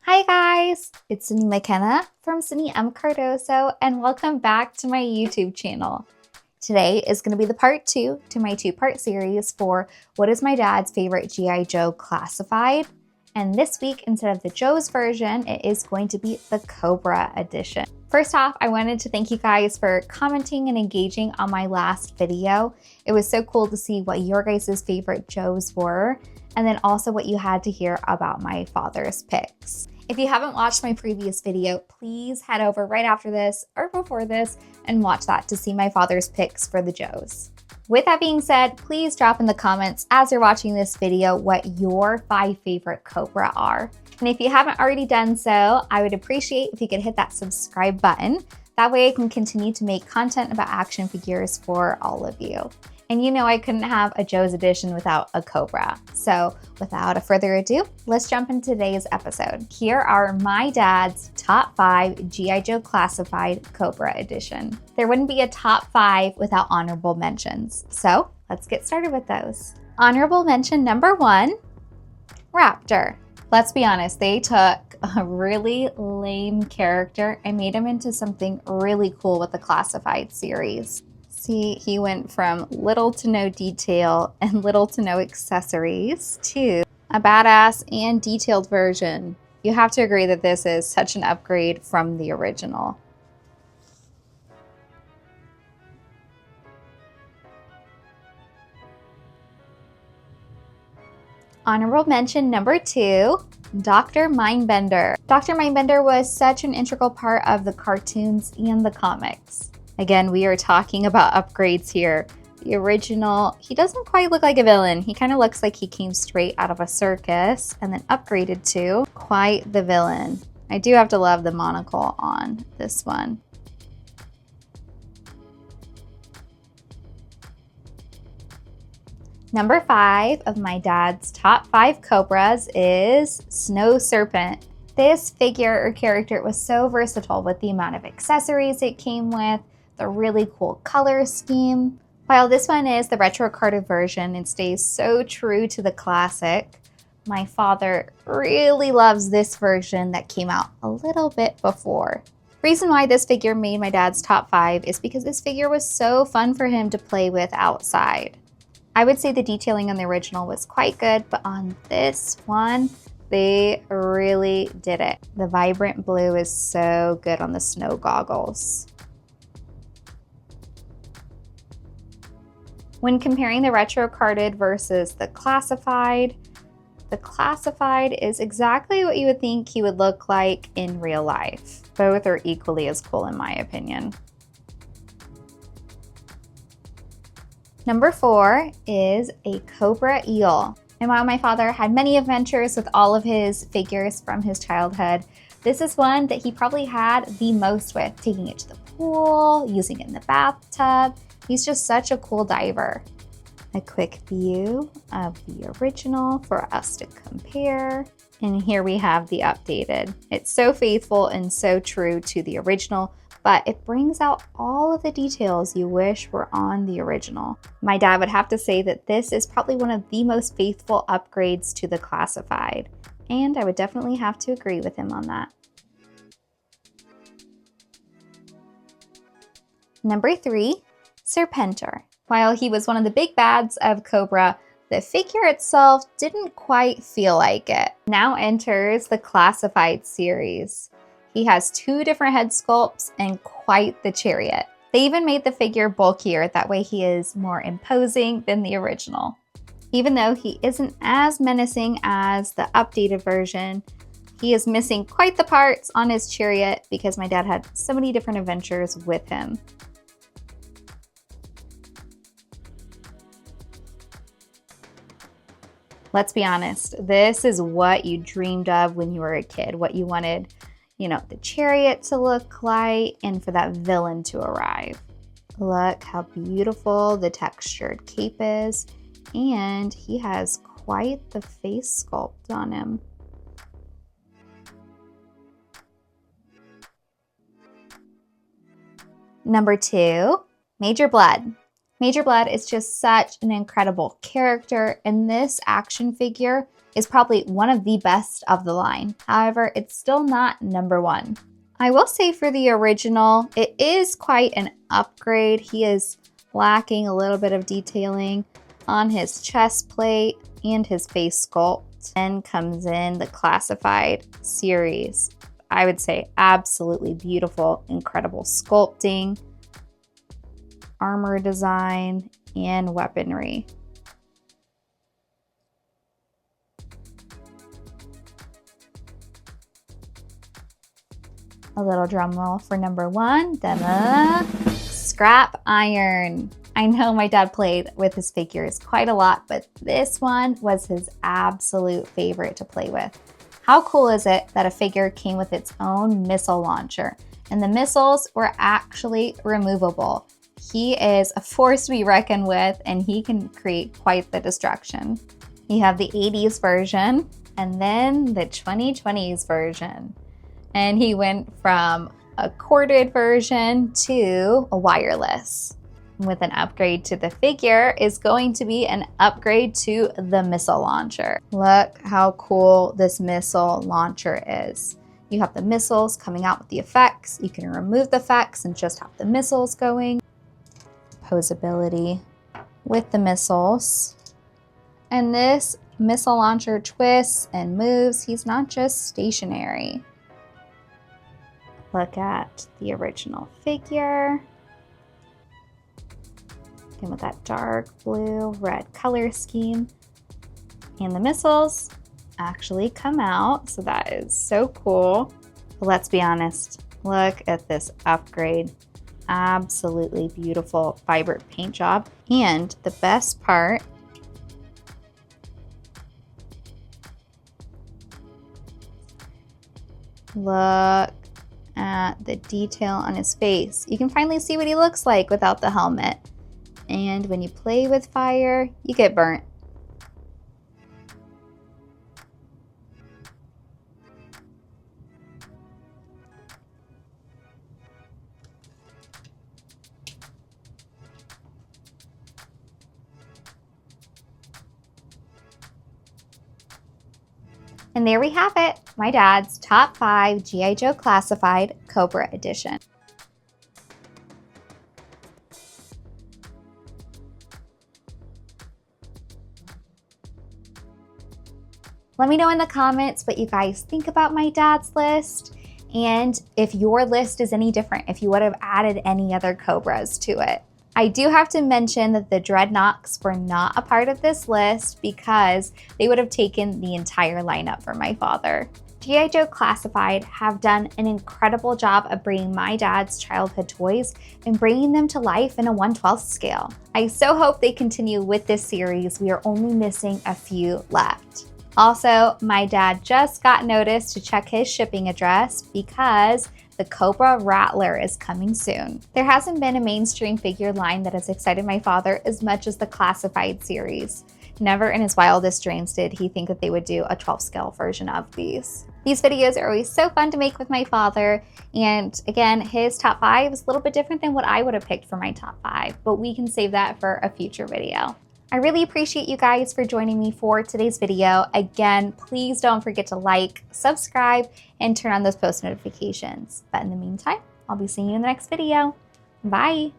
Hi guys, it's Cindy McKenna from Cindy M. Cardoso and welcome back to my YouTube channel. Today is going to be the part 2 to my 2-part series for what is my dad's favorite G.I. Joe Classified. And this week, instead of the Joe's version, it is going to be the Cobra Edition. First off, I wanted to thank you guys for commenting and engaging on my last video. It was so cool to see what your guys' favorite Joes were, and then also what you had to hear about my father's picks. If you haven't watched my previous video, please head over right after this or before this and watch that to see my father's picks for the Joes. With that being said, please drop in the comments as you're watching this video what your 5 favorite Cobra are. And if you haven't already done so, I would appreciate if you could hit that subscribe button. That way I can continue to make content about action figures for all of you. And you know I couldn't have a Joe's Edition without a Cobra. So without a further ado, let's jump into today's episode. Here are my dad's top 5 G.I. Joe Classified Cobra Edition. There wouldn't be a top 5 without honorable mentions. So let's get started with those. Honorable mention number 1, Raptor. Let's be honest, they took a really lame character and made him into something really cool with the Classified series. See, he went from little to no detail and little to no accessories to a badass and detailed version. You have to agree that this is such an upgrade from the original. Honorable mention number 2, Dr. Mindbender. Dr. Mindbender was such an integral part of the cartoons and the comics. Again, we are talking about upgrades here. The original, he doesn't quite look like a villain. He kind of looks like he came straight out of a circus and then upgraded to quite the villain. I do have to love the monocle on this one. Number 5 of my dad's top 5 Cobras is Snow Serpent. This figure or character was so versatile with the amount of accessories it came with, the really cool color scheme. While this one is the retro carded version and stays so true to the classic, my father really loves this version that came out a little bit before. Reason why this figure made my dad's top 5 is because this figure was so fun for him to play with outside. I would say the detailing on the original was quite good, but on this one, they really did it. The vibrant blue is so good on the snow goggles. When comparing the retro carded versus the classified is exactly what you would think he would look like in real life. Both are equally as cool in my opinion. Number 4 is a Cobra Eel. And while my father had many adventures with all of his figures from his childhood, this is one that he probably had the most with, taking it to the pool, using it in the bathtub. He's just such a cool diver. A quick view of the original for us to compare. And here we have the updated. It's so faithful and so true to the original, but it brings out all of the details you wish were on the original. My dad would have to say that this is probably one of the most faithful upgrades to the Classified, and I would definitely have to agree with him on that. Number 3, Serpentor. While he was one of the big bads of Cobra, the figure itself didn't quite feel like it. Now enters the Classified series. He has 2 different head sculpts and quite the chariot. They even made the figure bulkier, that way he is more imposing than the original. Even though he isn't as menacing as the updated version, he is missing quite the parts on his chariot because my dad had so many different adventures with him. Let's be honest, this is what you dreamed of when you were a kid, what you wanted, the chariot to look like and for that villain to arrive. Look how beautiful the textured cape is, and he has quite the face sculpt on him. Number 2, Major Blood. Major Blood is just such an incredible character, and this action figure is probably one of the best of the line. However, it's still not number one. I will say for the original, it is quite an upgrade. He is lacking a little bit of detailing on his chest plate and his face sculpt. Then comes in the Classified series. I would say absolutely beautiful, incredible sculpting, armor design, and weaponry. A little drum roll for number one. Scrap iron. I know my dad played with his figures quite a lot, but this one was his absolute favorite to play with. How cool is it that a figure came with its own missile launcher, and the missiles were actually removable? He is a force to be reckoned with, and he can create quite the destruction. You have the 80s version and then the 2020s version. And he went from a corded version to a wireless. With an upgrade to the figure is going to be an upgrade to the missile launcher. Look how cool this missile launcher is. You have the missiles coming out with the effects. You can remove the effects and just have the missiles going. Posability with the missiles. And this missile launcher twists and moves. He's not just stationary. Look at the original figure. Again with that dark blue, red color scheme. And the missiles actually come out, so that is so cool. But let's be honest, look at this upgrade. Absolutely beautiful, vibrant paint job. And the best part, look at the detail on his face. You can finally see what he looks like without the helmet. And when you play with fire, you get burnt. And there we have it, my dad's top 5 G.I. Joe Classified Cobra Edition. Let me know in the comments what you guys think about my dad's list, and if your list is any different, if you would have added any other Cobras to it. I do have to mention that the Dreadnoks were not a part of this list because they would have taken the entire lineup for my father. G.I. Joe Classified have done an incredible job of bringing my dad's childhood toys and bringing them to life in a 1/12 scale. I so hope they continue with this series. We are only missing a few left. Also, my dad just got notice to check his shipping address because the Cobra Rattler is coming soon. There hasn't been a mainstream figure line that has excited my father as much as the Classified series. Never in his wildest dreams did he think that they would do a 12 scale version of these. These videos are always so fun to make with my father, and again, his top 5 is a little bit different than what I would have picked for my top 5, but we can save that for a future video. I really appreciate you guys for joining me for today's video. Again, please don't forget to like, subscribe, and turn on those post notifications. But in the meantime, I'll be seeing you in the next video. Bye.